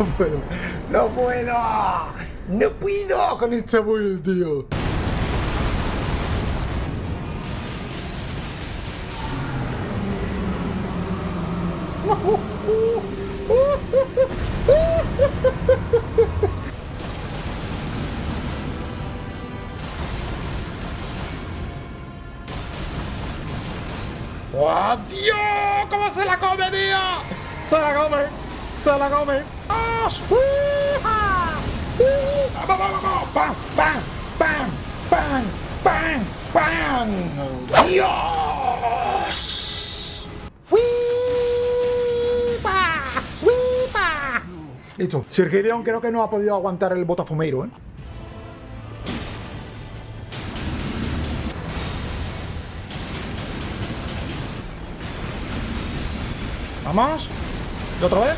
No puedo, no puedo, no puedo con este build, tío. ¡Oh, Dios! ¿Cómo se la come, tío? ¡Se la come! ¡Se la come! ¡Vamos! ¡Pam! ¡Pam! ¡Pam! ¡Pam! ¡Pam! ¡Pam! ¡Dios! ¡Wipa! ¡Wipa! Listo. Sir Gideon creo que no ha podido aguantar el botafumeiro, ¿eh? Vamos. ¿Y otra vez?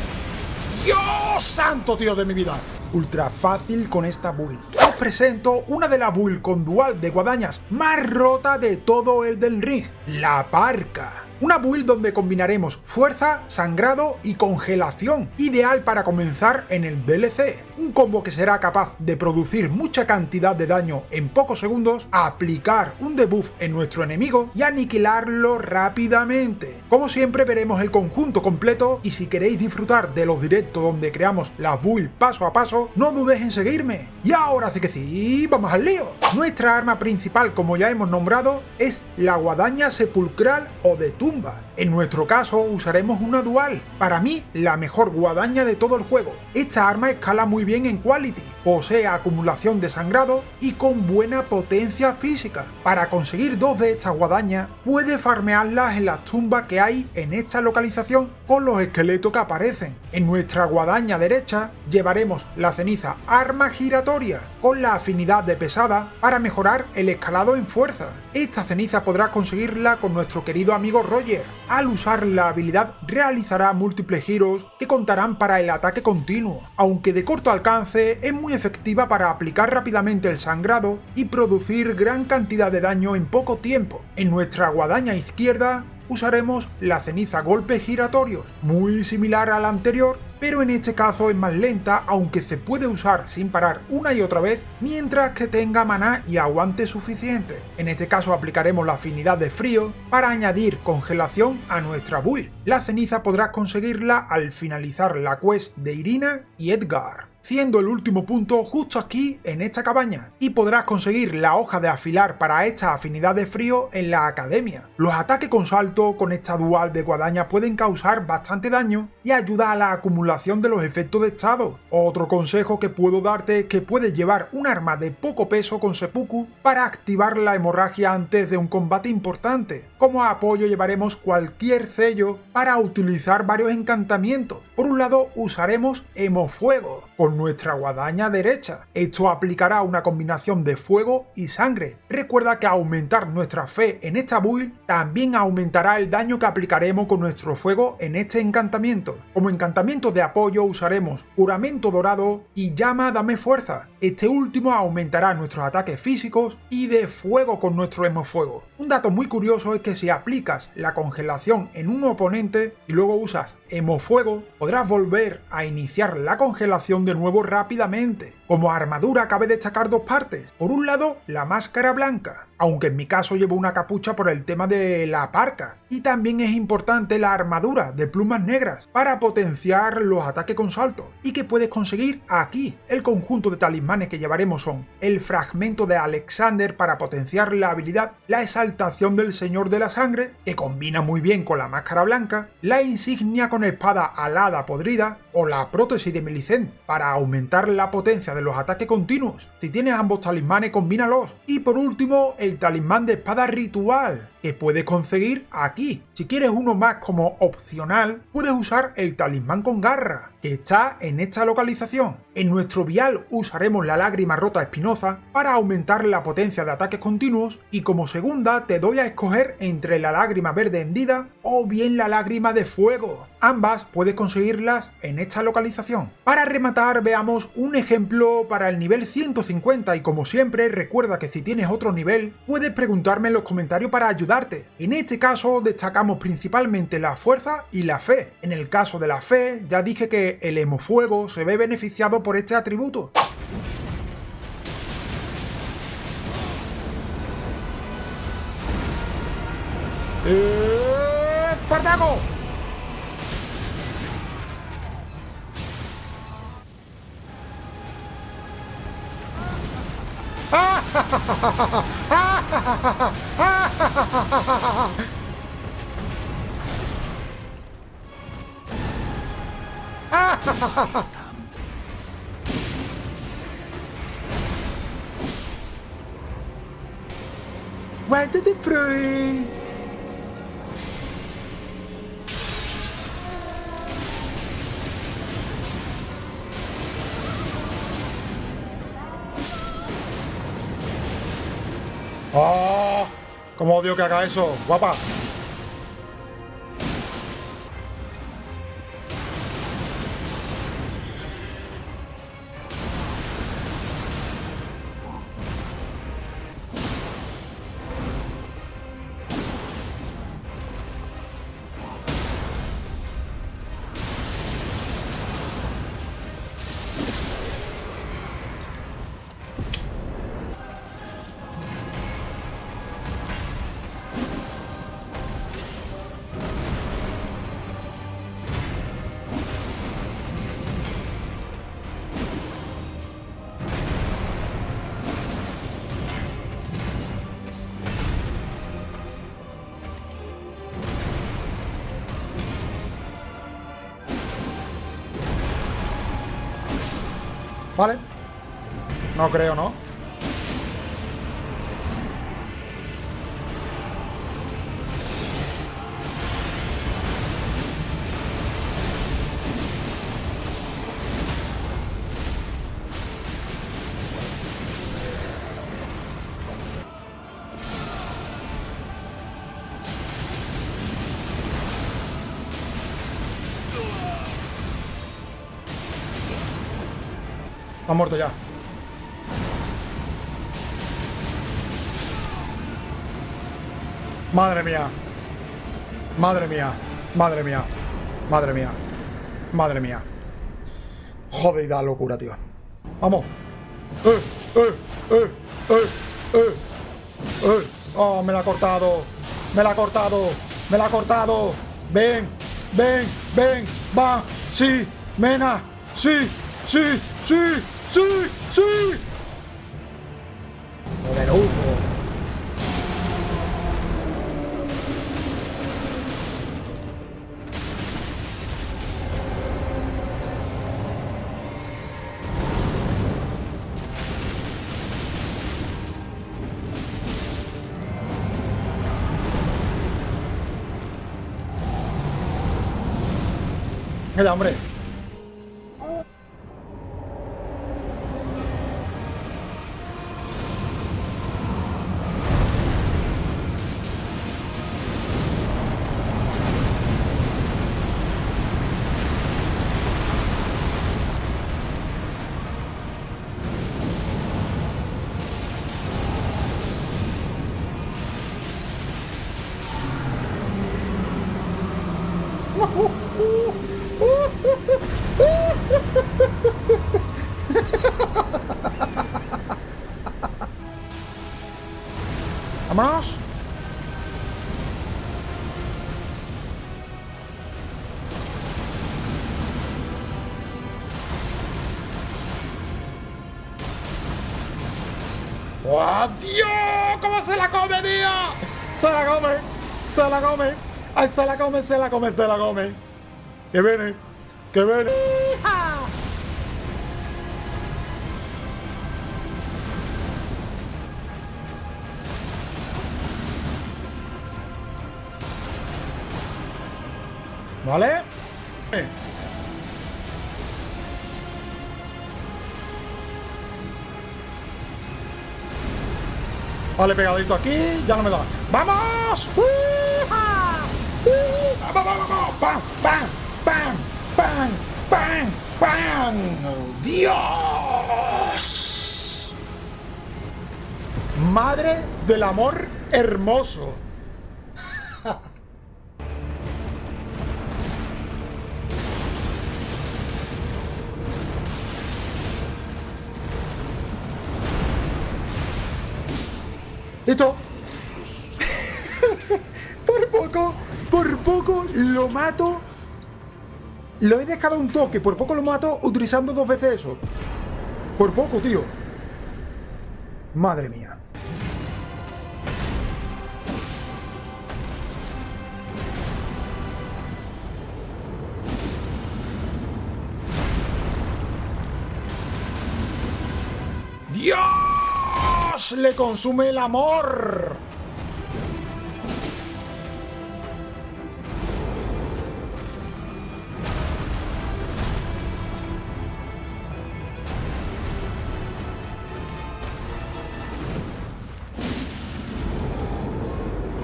¡Dios santo, tío de mi vida! Ultra fácil con esta build. Os presento una de las builds con dual de guadañas más rota de todo Elden Ring, la Parka. Una build donde combinaremos fuerza, sangrado y congelación, ideal para comenzar en el DLC. Un combo que será capaz de producir mucha cantidad de daño en pocos segundos, aplicar un debuff en nuestro enemigo y aniquilarlo rápidamente. Como siempre veremos el conjunto completo y si queréis disfrutar de los directos donde creamos la build paso a paso, no dudéis en seguirme. Y ahora sí que sí, vamos al lío. Nuestra arma principal, como ya hemos nombrado, es la guadaña sepulcral o de tumba. En nuestro caso usaremos una dual, para mí la mejor guadaña de todo el juego. Esta arma escala muy bien en quality, posee acumulación de sangrado y con buena potencia física. Para conseguir dos de estas guadañas puedes farmearlas en las tumbas que hay en esta localización con los esqueletos que aparecen. En nuestra guadaña derecha llevaremos la ceniza arma giratoria con la afinidad de pesada para mejorar el escalado en fuerza. Esta ceniza podrás conseguirla con nuestro querido amigo Roger. Al usar la habilidad realizará múltiples giros que contarán para el ataque continuo, aunque de corto alcance es muy efectiva para aplicar rápidamente el sangrado y producir gran cantidad de daño en poco tiempo. En nuestra guadaña izquierda usaremos la ceniza golpes giratorios, muy similar a la anterior, pero en este caso es más lenta, aunque se puede usar sin parar una y otra vez mientras que tenga maná y aguante suficiente. En este caso aplicaremos la afinidad de frío para añadir congelación a nuestra build. La ceniza podrás conseguirla al finalizar la quest de Irina y Edgar, siendo el último punto justo aquí en esta cabaña, y podrás conseguir la hoja de afilar para esta afinidad de frío en la academia. Los ataques con salto con esta dual de guadaña pueden causar bastante daño y ayuda a la acumulación de los efectos de estado. Otro consejo que puedo darte es que puedes llevar un arma de poco peso con seppuku para activar la hemorragia antes de un combate importante. Como apoyo llevaremos cualquier sello para utilizar varios encantamientos. Por un lado usaremos Hemofuego con nuestra guadaña derecha. Esto aplicará una combinación de fuego y sangre. Recuerda que aumentar nuestra fe en esta build también aumentará el daño que aplicaremos con nuestro fuego en este encantamiento. Como encantamiento de apoyo usaremos Juramento Dorado y Llama Dame Fuerza. Este último aumentará nuestros ataques físicos y de fuego con nuestro Hemofuego. Un dato muy curioso es que si aplicas la congelación en un oponente y luego usas Hemofuego, podrás volver a iniciar la congelación de nuevo rápidamente. Como armadura cabe destacar dos partes. Por un lado, la máscara blanca, aunque en mi caso llevo una capucha por el tema de la parka. Y también es importante la armadura de plumas negras para potenciar los ataques con salto y que puedes conseguir aquí. El conjunto de talismanes que llevaremos son el fragmento de Alexander para potenciar la habilidad, la exaltación del Señor de la Sangre, que combina muy bien con la máscara blanca, la insignia con espada alada podrida o la prótesis de Melicent para aumentar la potencia de los ataques continuos. Si tienes ambos talismanes, combínalos. Y por último, el talismán de espada ritual, que puedes conseguir aquí. Si quieres uno más como opcional, puedes usar el talismán con garra, que está en esta localización. En nuestro vial usaremos la lágrima rota espinosa para aumentar la potencia de ataques continuos, y como segunda te doy a escoger entre la lágrima verde hendida o bien la lágrima de fuego. Ambas puedes conseguirlas en esta localización. Para rematar, veamos un ejemplo para el nivel 150, y como siempre recuerda que si tienes otro nivel puedes preguntarme en los comentarios para ayudar darte. En este caso destacamos principalmente la fuerza y la fe. En el caso de la fe, ya dije que el Hemofuego se ve beneficiado por este atributo. ¡Espartaco! Where did it free? ¡Oh! ¡Cómo odio que haga eso, guapa! ¿Vale? No creo, ¿no? Ha muerto ya. Madre mía. Madre mía. Madre mía. Madre mía. Madre mía. Jodida locura, tío. Vamos. Oh, me la ha cortado. Me la ha cortado. Me la ha cortado. Ven. Ven. Ven. Va. Sí. Mena. Sí. Sí. Sí. ¡Sí! ¡Sí! ¡Poderoso! ¡Mira, hombre! ¡Vámonos! ¡Oh, Dios! ¿Cómo se la come, tío? ¡Se la come! ¡Se la come! ¡Ay, se la come, se la come, se la come! ¡Que viene! ¡Que viene! ¿Vale? Vale, pegadito aquí, ya no me da. ¡Vamos! ¡Vamos, vamos, vamos! ¡Pam, pam, pam, pam, pam, pam! ¡Dios! Madre del amor hermoso. ¡Listo! Por poco lo mato. Lo he dejado un toque. Por poco lo mato utilizando 2 veces eso. Por poco, tío. Madre mía. ¡Dios! Le consume el amor.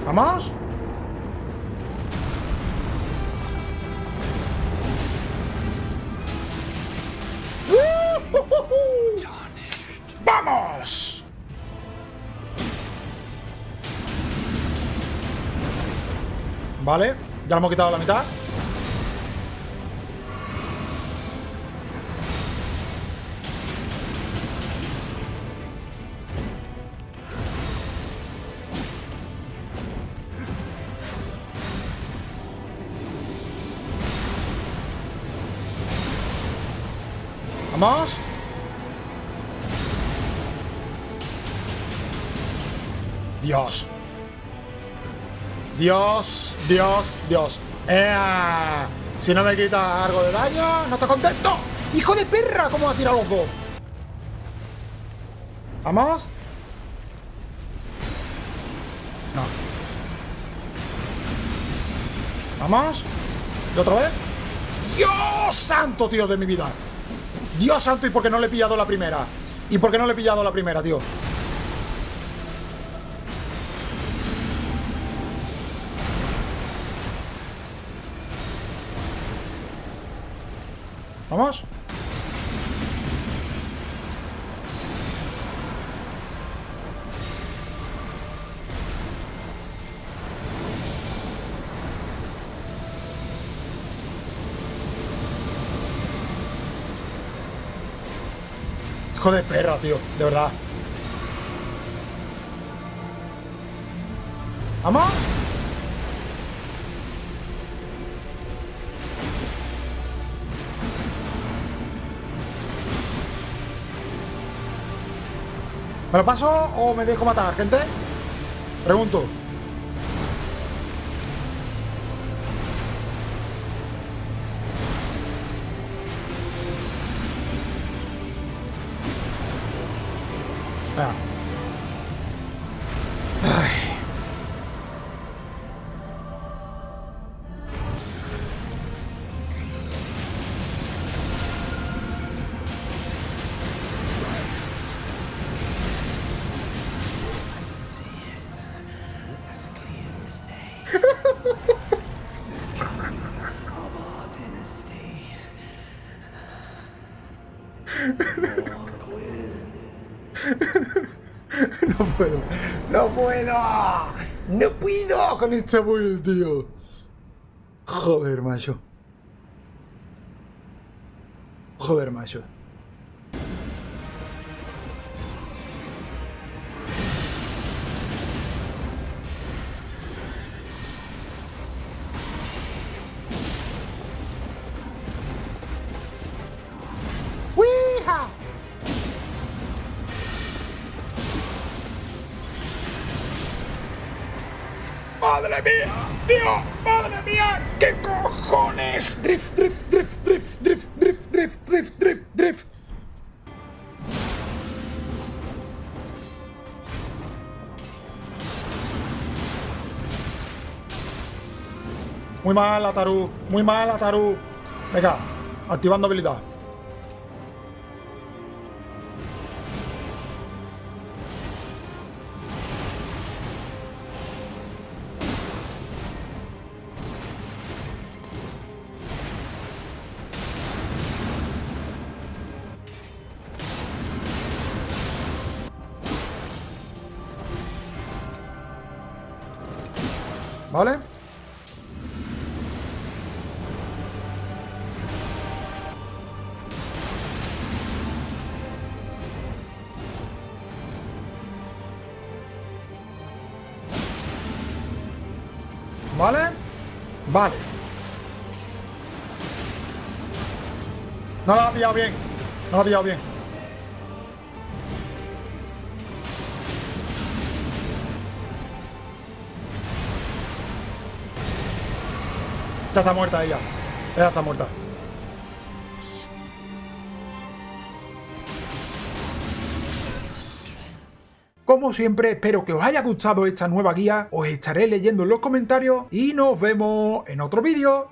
¿Vamos? ¡Vamos! Vale, ya lo hemos quitado la mitad. Vamos. Dios. Dios, Dios, Dios. Si no me quita algo de daño, no estoy contento. ¡Hijo de perra! ¿Cómo ha tirado los dos? Vamos. No. Vamos. ¿Y otra vez? ¡Dios santo, tío, de mi vida! Dios santo, ¿y por qué no le he pillado la primera? ¿Y por qué no le he pillado la primera, tío? Vamos. Hijo de perra, tío, de verdad. ¿Vamos? ¿Me lo paso o me dejo matar, gente? Pregunto. Venga. Ay. No puedo, no puedo, no puedo con este build, tío. Joder, macho. Joder, macho. ¡Wija! ¡Madre mía! ¡Tío! ¡Madre mía! ¿Qué cojones? Drift, drift, drift, drift, drift, drift, drift, drift, drift, drift. Muy mal, Ataru. Muy mal, Ataru. Venga, activando habilidad. ¿Vale? ¿vale? Vale. No la ha pillado bien. No la ha pillado bien. Ya está muerta ella. Ella está muerta. Como siempre, espero que os haya gustado esta nueva guía. Os estaré leyendo en los comentarios y nos vemos en otro vídeo.